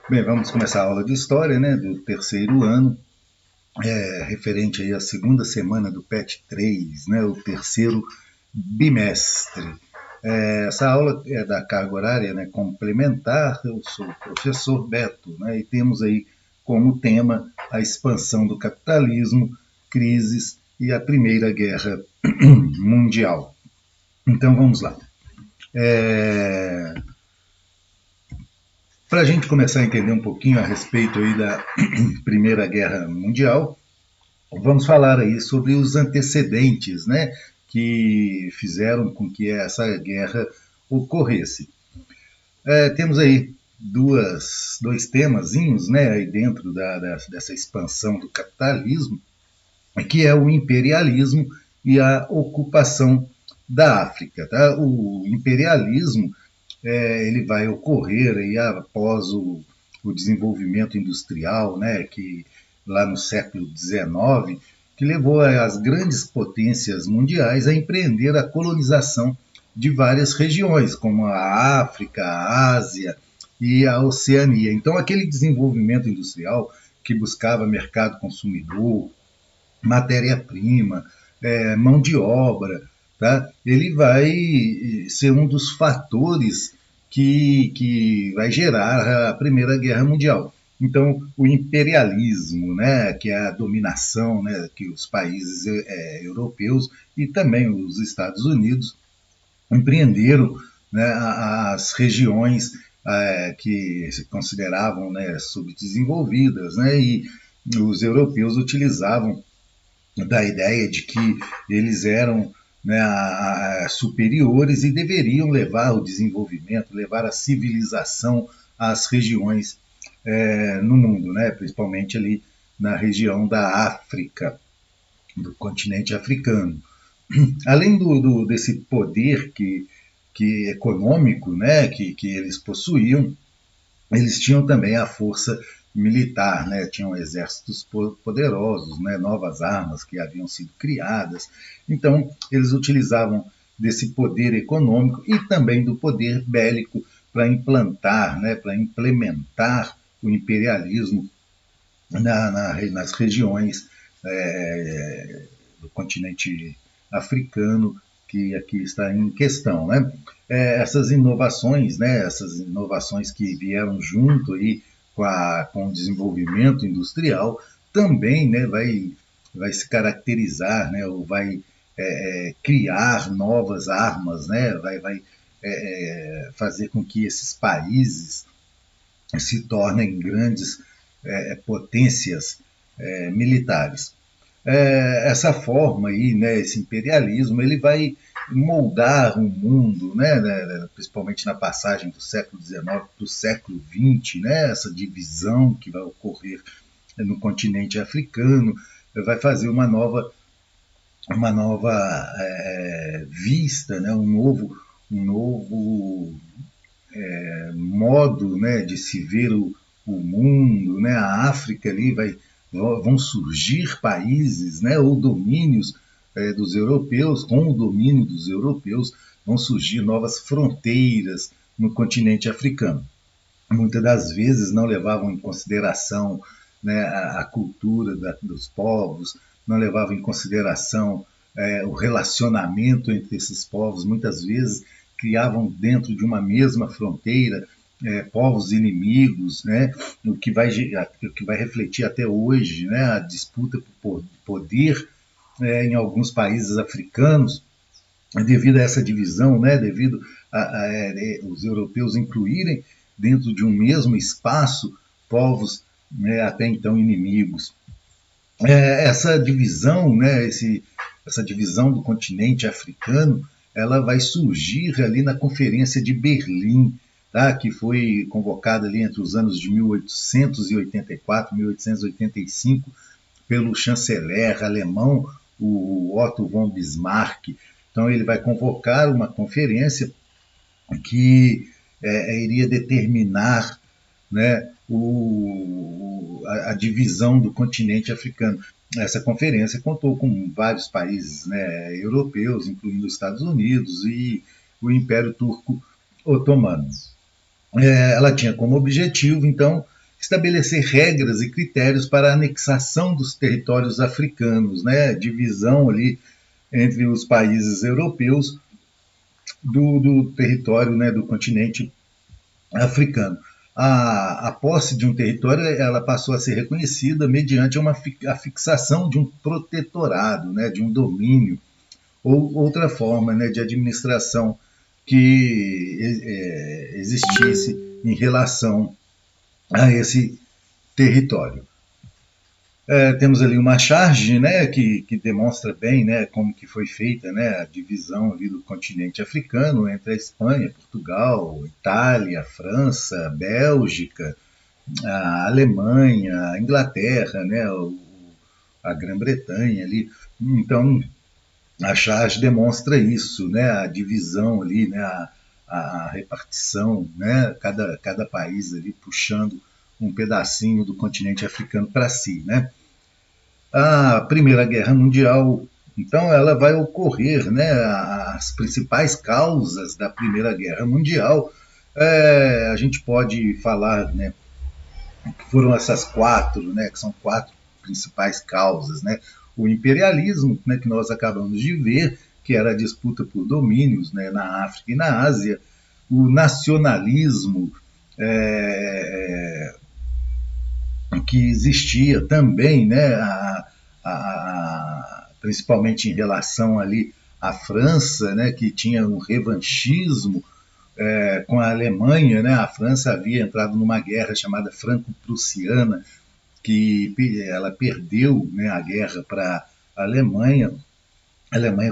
Bem, vamos começar a aula de História, né, do terceiro ano, referente aí à segunda semana do PET 3, né, o terceiro bimestre. Essa aula é da carga horária, né, complementar. Eu sou o professor Beto, né, e temos aí como tema a expansão do capitalismo, crises e a Primeira Guerra Mundial. Então vamos lá. É, Para a gente começar a entender um pouquinho a respeito aí da Primeira Guerra Mundial, vamos falar aí sobre os antecedentes, né, que fizeram com que essa guerra ocorresse. Temos aí dois temazinhos, né, aí dentro dessa expansão do capitalismo, que é o imperialismo e a ocupação da África. Tá? O imperialismo ele vai ocorrer aí após o desenvolvimento industrial, né, que lá no século XIX, que levou as grandes potências mundiais a empreender a colonização de várias regiões, como a África, a Ásia e a Oceania. Então, aquele desenvolvimento industrial que buscava mercado consumidor, matéria-prima, mão de obra, tá? Ele vai ser um dos fatores que vai gerar a Primeira Guerra Mundial. Então, o imperialismo, né, que é a dominação, né, que os países europeus e também os Estados Unidos empreenderam, né, as regiões que se consideravam, né, subdesenvolvidas, né, e os europeus utilizavam da ideia de que eles eram, né, superiores e deveriam levar o desenvolvimento, levar a civilização às regiões no mundo, né, principalmente ali na região da África, do continente africano. Além desse poder que econômico, né, que eles possuíam, eles tinham também a força militar, né? Tinham exércitos poderosos, né? Novas armas que haviam sido criadas. Então, eles utilizavam desse poder econômico e também do poder bélico para implantar, né? Para implementar o imperialismo nas regiões do continente africano que aqui está em questão, né? Essas inovações que vieram junto aí com o desenvolvimento industrial, também, né, vai se caracterizar, né, ou vai criar novas armas, né, vai fazer com que esses países se tornem grandes potências militares. Essa forma aí, né, esse imperialismo, ele vai moldar o mundo, né, principalmente na passagem do século XIX para o século XX, né, essa divisão que vai ocorrer no continente africano, vai fazer uma nova vista, né, um novo modo, né, de se ver o mundo, né, a África ali vão surgir países, né, ou domínios dos europeus, com o domínio dos europeus, vão surgir novas fronteiras no continente africano. Muitas das vezes não levavam em consideração, né, a cultura dos povos, não levavam em consideração o relacionamento entre esses povos. Muitas vezes criavam dentro de uma mesma fronteira povos inimigos, né, o que vai refletir até hoje, né, a disputa por poder em alguns países africanos, devido a essa divisão, né, devido a os europeus incluírem dentro de um mesmo espaço povos, né, até então inimigos. Essa divisão, né, essa divisão do continente africano, ela vai surgir ali na Conferência de Berlim, tá, que foi convocada ali entre os anos de 1884 e 1885 pelo chanceler alemão, o Otto von Bismarck. Então, ele vai convocar uma conferência que iria determinar, né, a divisão do continente africano. Essa conferência contou com vários países, né, europeus, incluindo os Estados Unidos e o Império Turco Otomano. Ela tinha como objetivo, então, estabelecer regras e critérios para a anexação dos territórios africanos, né? Divisão ali entre os países europeus do território, né, do continente africano. A posse de um território ela passou a ser reconhecida mediante a fixação de um protetorado, né, de um domínio, ou outra forma, né, de administração que existisse em relação a esse território. Temos ali uma charge, né, que demonstra bem, né, como que foi feita, né, a divisão ali do continente africano entre a Espanha, Portugal, Itália, França, Bélgica, a Alemanha, a Inglaterra, né, a Grã-Bretanha ali. Então, a charge demonstra isso, né, a divisão ali, né, a repartição, né, cada país ali puxando um pedacinho do continente africano para si, né. A Primeira Guerra Mundial, então, ela vai ocorrer, né, as principais causas da Primeira Guerra Mundial, a gente pode falar, né, que foram essas quatro, né, que são quatro principais causas, né, o imperialismo, né, que nós acabamos de ver, que era a disputa por domínios, né, na África e na Ásia, o nacionalismo, que existia também, né, principalmente em relação ali à França, né, que tinha um revanchismo com a Alemanha, né, a França havia entrado numa guerra chamada Franco-Prussiana, que ela perdeu, né, a guerra para a Alemanha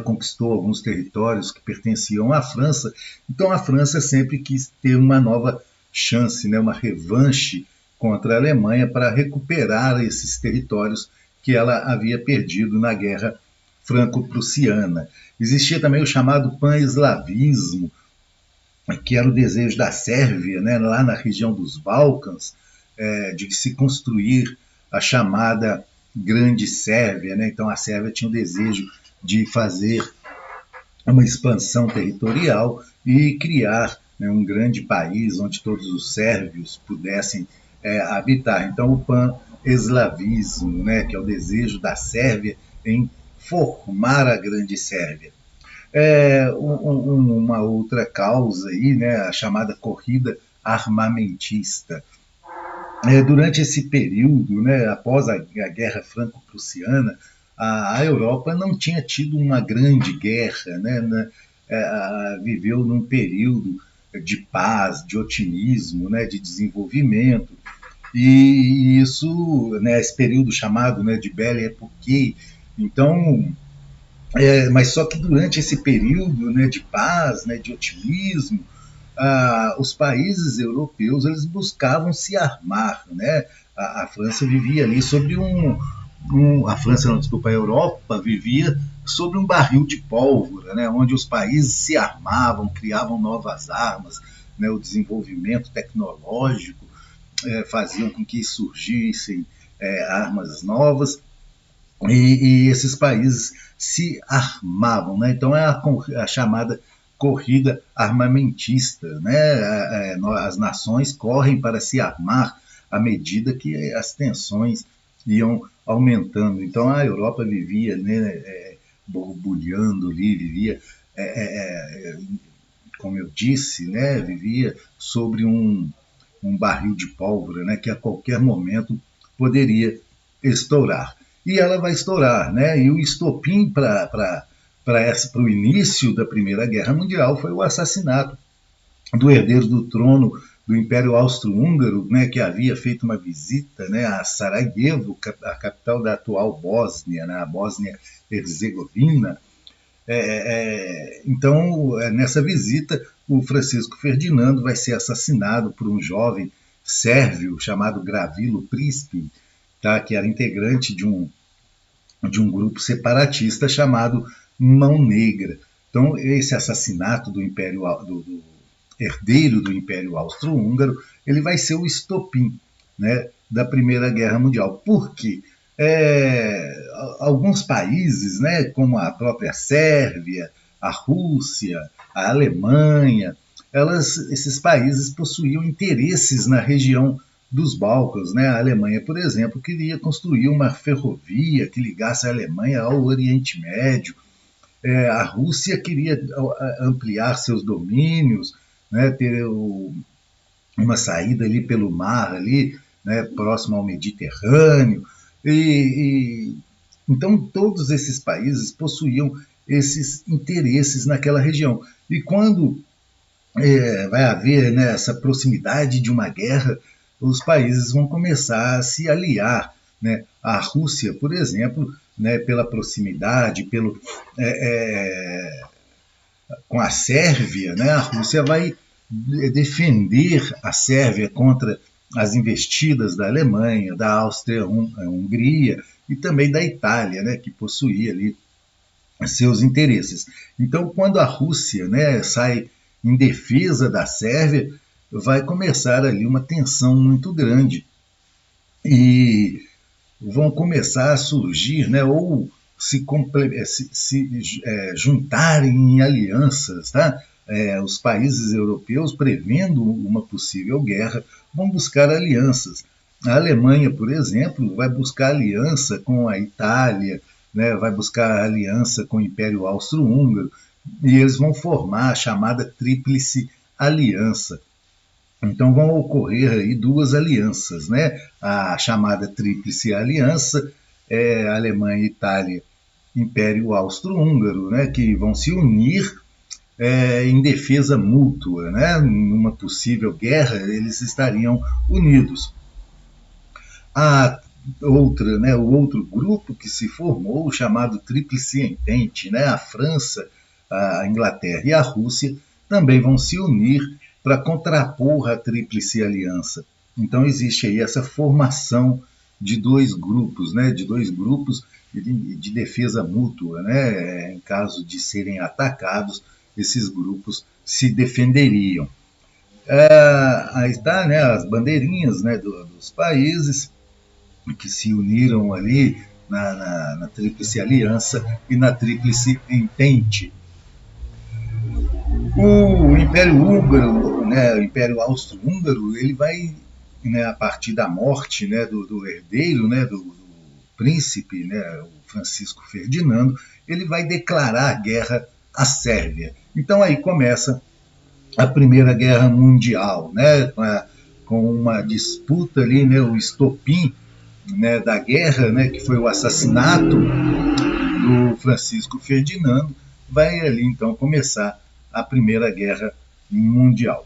conquistou alguns territórios que pertenciam à França, então a França sempre quis ter uma nova chance, né, uma revanche contra a Alemanha para recuperar esses territórios que ela havia perdido na guerra franco-prussiana. Existia também o chamado pan-eslavismo, que era o desejo da Sérvia, né, lá na região dos Balcãs, de se construir a chamada Grande Sérvia, né? Então a Sérvia tinha o desejo de fazer uma expansão territorial e criar, né, um grande país onde todos os sérvios pudessem habitar. Então o pan-eslavismo, né, que é o desejo da Sérvia em formar a Grande Sérvia. Uma outra causa aí, né, a chamada corrida armamentista. Durante esse período, né, após a Guerra Franco-Prussiana, a Europa não tinha tido uma grande guerra, né, viveu num período de paz, de otimismo, né, de desenvolvimento, e isso, né, esse período chamado, né, de Belle Époque. Então, mas só que durante esse período, né, de paz, né, de otimismo, os países europeus eles buscavam se armar, né? A França vivia ali sobre a França não, desculpa, a Europa vivia sobre um barril de pólvora, né? Onde os países se armavam, criavam novas armas, né? O desenvolvimento tecnológico faziam com que surgissem armas novas e esses países se armavam, né? Então é a chamada corrida armamentista, né? As nações correm para se armar à medida que as tensões iam aumentando. Então a Europa vivia, né, borbulhando ali, vivia, como eu disse, né, vivia sobre um barril de pólvora, né, que a qualquer momento poderia estourar. E ela vai estourar, né? E o estopim para o início da Primeira Guerra Mundial foi o assassinato do herdeiro do trono do Império Austro-Húngaro, né, que havia feito uma visita, né, a Sarajevo, a capital da atual Bósnia, né, a Bósnia-Herzegovina. Então, nessa visita, o Francisco Ferdinando vai ser assassinado por um jovem sérvio chamado Gravilo Prispin, tá, que era integrante de um grupo separatista chamado Mão Negra. Então, esse assassinato do herdeiro do Império Austro-Húngaro, ele vai ser o estopim, né, da Primeira Guerra Mundial. Por quê? Alguns países, né, como a própria Sérvia, a Rússia, a Alemanha, esses países possuíam interesses na região dos Balcãs, né? A Alemanha, por exemplo, queria construir uma ferrovia que ligasse a Alemanha ao Oriente Médio. A Rússia queria ampliar seus domínios, né? Ter uma saída ali pelo mar, ali, né? Próximo ao Mediterrâneo. Então, todos esses países possuíam esses interesses naquela região. E quando vai haver, né, essa proximidade de uma guerra, os países vão começar a se aliar, né? A Rússia, por exemplo, né, pela proximidade, com a Sérvia, né, a Rússia vai defender a Sérvia contra as investidas da Alemanha, da Áustria, Hungria e também da Itália, né, que possuía ali seus interesses. Então, quando a Rússia, né, sai em defesa da Sérvia, vai começar ali uma tensão muito grande e vão começar a surgir, né, ou se juntarem em alianças, tá? Os países europeus, prevendo uma possível guerra, vão buscar alianças. A Alemanha, por exemplo, vai buscar aliança com a Itália, né, vai buscar aliança com o Império Austro-Húngaro, e eles vão formar a chamada Tríplice Aliança. Então vão ocorrer aí duas alianças, né? A chamada Tríplice Aliança, Alemanha, Itália, Império Austro-Húngaro, né? Que vão se unir em defesa mútua, né? Numa possível guerra, eles estariam unidos. A outra, né, o outro grupo que se formou, chamado Tríplice Entente, né? A França, a Inglaterra e a Rússia também vão se unir para contrapor a Tríplice Aliança. Então existe aí essa formação de dois grupos, né, de defesa mútua, né, em caso de serem atacados, esses grupos se defenderiam. Aí está, né, as bandeirinhas, né, dos países que se uniram ali na Tríplice Aliança e na Tríplice Entente. O Império Húngaro, né, o Império Austro-Húngaro, ele vai, né, a partir da morte, né, do herdeiro, né, do príncipe, né, o Francisco Ferdinando, ele vai declarar guerra à Sérvia. Então aí começa a Primeira Guerra Mundial, né, com uma disputa ali, né, o estopim, né, da guerra, né, que foi o assassinato do Francisco Ferdinando, vai ali então começar a Primeira Guerra Mundial.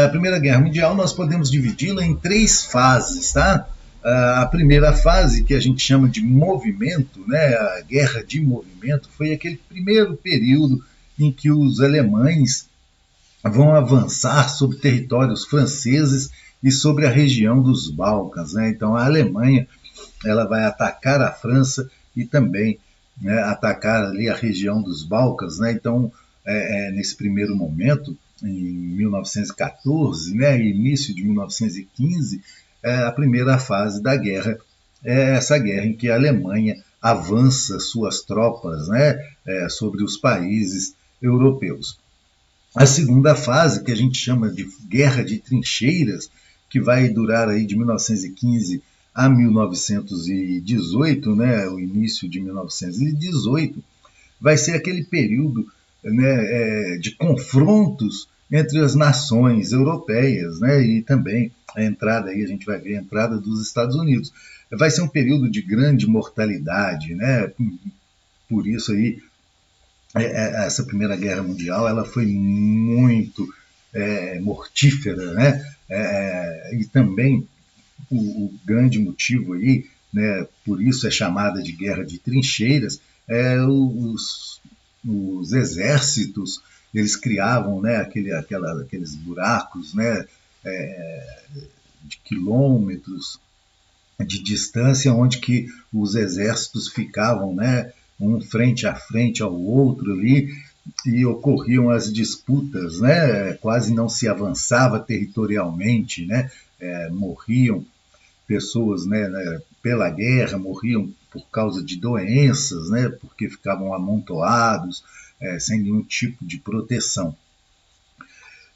A Primeira Guerra Mundial nós podemos dividi-la em três fases, tá? A primeira fase, que a gente chama de movimento, né, a guerra de movimento, foi aquele primeiro período em que os alemães vão avançar sobre territórios franceses e sobre a região dos Balcãs, né? Então a Alemanha ela vai atacar a França e também, né, atacar ali a região dos Balcãs, né? Então nesse primeiro momento, em 1914, né, início de 1915, a primeira fase da guerra é essa guerra em que a Alemanha avança suas tropas, né, sobre os países europeus. A segunda fase, que a gente chama de guerra de trincheiras, que vai durar aí de 1915 a 1918, né, o início de 1918, vai ser aquele período, né, de confrontos entre as nações europeias, né, e também a entrada, aí a gente vai ver a entrada dos Estados Unidos. Vai ser um período de grande mortalidade, né, por isso aí essa Primeira Guerra Mundial ela foi muito mortífera, né? E também o grande motivo aí, né, por isso é chamada de Guerra de Trincheiras, os exércitos eles criavam, né, aqueles buracos, né, de quilômetros de distância, onde que os exércitos ficavam, né, um frente a frente ao outro ali, e ocorriam as disputas, né, quase não se avançava territorialmente, né, morriam pessoas, né, pela guerra, morriam por causa de doenças, né, porque ficavam amontoados, sem nenhum tipo de proteção.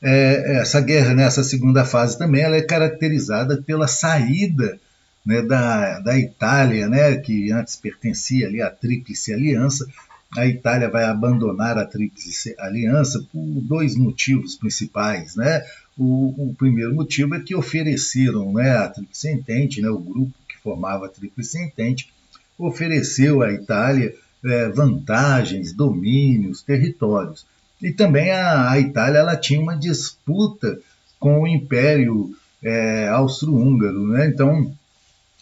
essa guerra, nessa segunda fase também, ela é caracterizada pela saída, né, da Itália, né, que antes pertencia ali à Tríplice Aliança. A Itália vai abandonar a Tríplice Aliança por dois motivos principais, né? O primeiro motivo é que ofereceram, né, a Tríplice Entente, né, o grupo que formava a Tríplice Entente, ofereceu à Itália vantagens, domínios, territórios. E também a Itália ela tinha uma disputa com o Império Austro-Húngaro, né? Então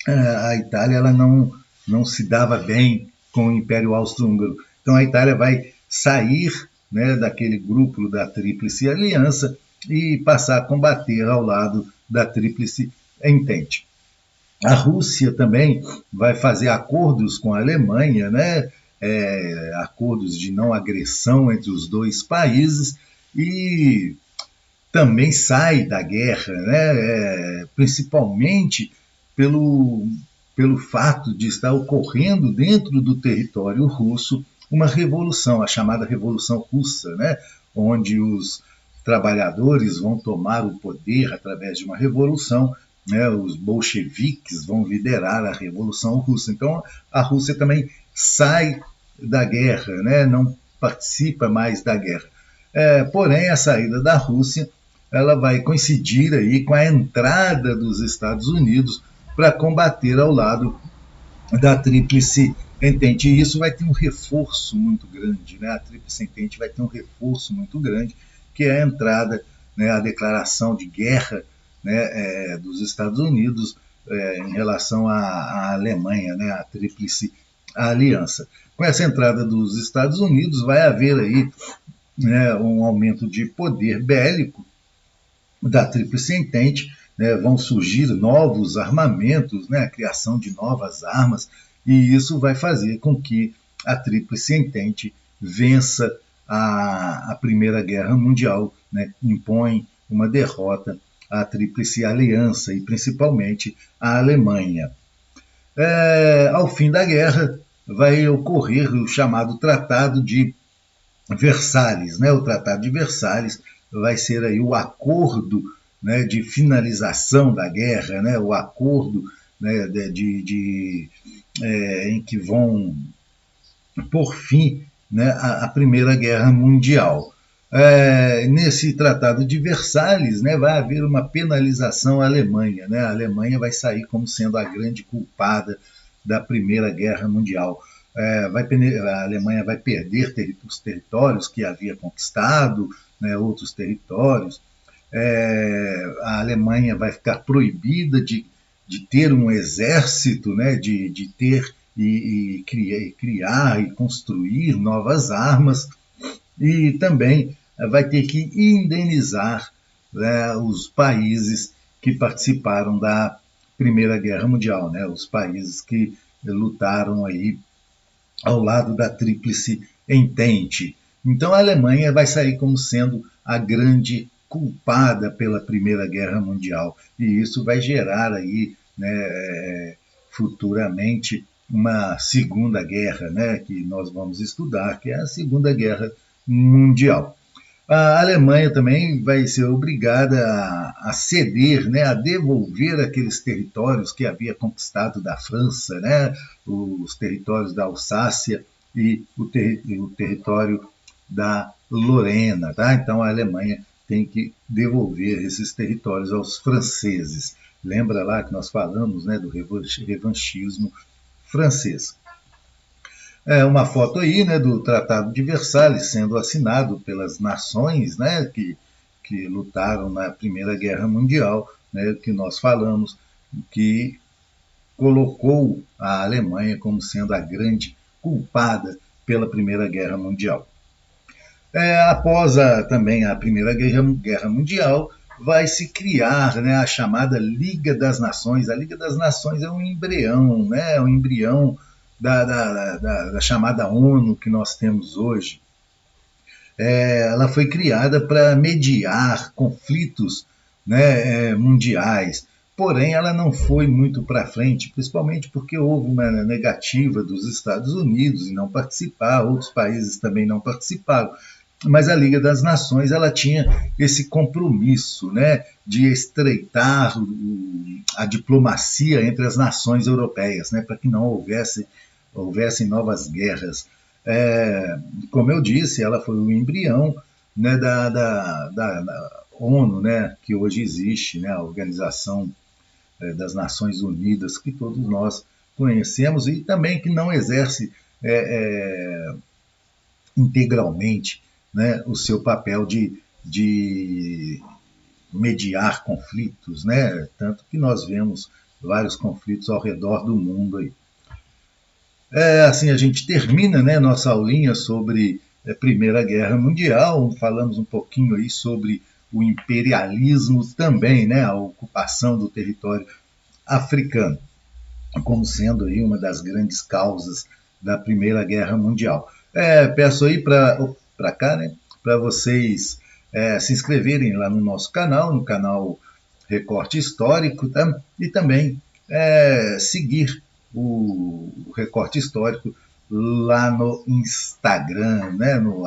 a Itália ela não se dava bem com o Império Austro-Húngaro. Então a Itália vai sair, né, daquele grupo da Tríplice Aliança e passar a combater ao lado da Tríplice Entente. A Rússia também vai fazer acordos com a Alemanha, né? Acordos de não agressão entre os dois países, e também sai da guerra, né? Principalmente pelo fato de estar ocorrendo dentro do território russo uma revolução, a chamada Revolução Russa, né? Onde os trabalhadores vão tomar o poder através de uma revolução, né? Os bolcheviques vão liderar a Revolução Russa. Então a Rússia também sai da guerra, né? Não participa mais da guerra. Porém, a saída da Rússia ela vai coincidir aí com a entrada dos Estados Unidos para combater ao lado da Tríplice Entente. E isso vai ter um reforço muito grande, né? A Tríplice Entente vai ter um reforço muito grande, que é a entrada, né, a declaração de guerra, né, dos Estados Unidos em relação à Alemanha, né, a Tríplice Aliança. Com essa entrada dos Estados Unidos, vai haver aí, né, um aumento de poder bélico da Tríplice Entente, né, vão surgir novos armamentos, né, a criação de novas armas, e isso vai fazer com que a Tríplice Entente vença a Primeira Guerra Mundial, né, impõe uma derrota à Tríplice Aliança e principalmente à Alemanha. Ao fim da guerra vai ocorrer o chamado Tratado de Versalhes, né? O Tratado de Versalhes vai ser aí o acordo, né, de finalização da guerra, né? O acordo, né, em que vão por fim, né, a Primeira Guerra Mundial. Nesse Tratado de Versalhes, né, vai haver uma penalização à Alemanha, né? A Alemanha vai sair como sendo a grande culpada da Primeira Guerra Mundial. A Alemanha vai perder os territórios que havia conquistado, né, outros territórios. A Alemanha vai ficar proibida de ter um exército, né, de ter e criar e construir novas armas, e também vai ter que indenizar, né, os países que participaram da Primeira Guerra Mundial, né, os países que lutaram aí ao lado da Tríplice Entente. Então a Alemanha vai sair como sendo a grande culpada pela Primeira Guerra Mundial, e isso vai gerar aí, né, futuramente uma Segunda Guerra, né, que nós vamos estudar, que é a Segunda Guerra Mundial. A Alemanha também vai ser obrigada a ceder, né, a devolver aqueles territórios que havia conquistado da França, né, os territórios da Alsácia e o território da Lorena. Tá? Então a Alemanha tem que devolver esses territórios aos franceses. Lembra lá que nós falamos, né, do revanchismo francês. Uma foto aí, né, do Tratado de Versalhes sendo assinado pelas nações, né, que lutaram na Primeira Guerra Mundial, né, que nós falamos, que colocou a Alemanha como sendo a grande culpada pela Primeira Guerra Mundial. Após também a Primeira Guerra Mundial, vai se criar, né, a chamada Liga das Nações. A Liga das Nações é um embrião, né, um embrião da chamada ONU que nós temos hoje. Ela foi criada para mediar conflitos, né, mundiais, porém ela não foi muito para frente, principalmente porque houve uma negativa dos Estados Unidos em não participar, outros países também não participaram. mas a Liga das Nações ela tinha esse compromisso, né, de estreitar a diplomacia entre as nações europeias, né, para que não houvessem novas guerras. Como eu disse, ela foi o embrião, né, da ONU, né, que hoje existe, né, a Organização das Nações Unidas, que todos nós conhecemos e também que não exerce integralmente, né, o seu papel de mediar conflitos, né? Tanto que nós vemos vários conflitos ao redor do mundo aí. Assim a gente termina, né, nossa aulinha sobre a Primeira Guerra Mundial, falamos um pouquinho aí sobre o imperialismo também, né, a ocupação do território africano, como sendo aí uma das grandes causas da Primeira Guerra Mundial. Peço aí para cá, né, para vocês se inscreverem lá no nosso canal, no canal Recorte Histórico, tá? E também seguir o Recorte Histórico lá no Instagram, né, no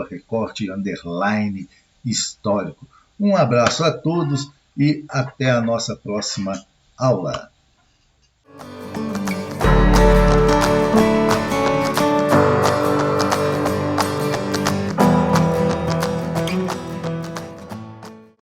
@recorte_histórico. Um abraço a todos e até a nossa próxima aula.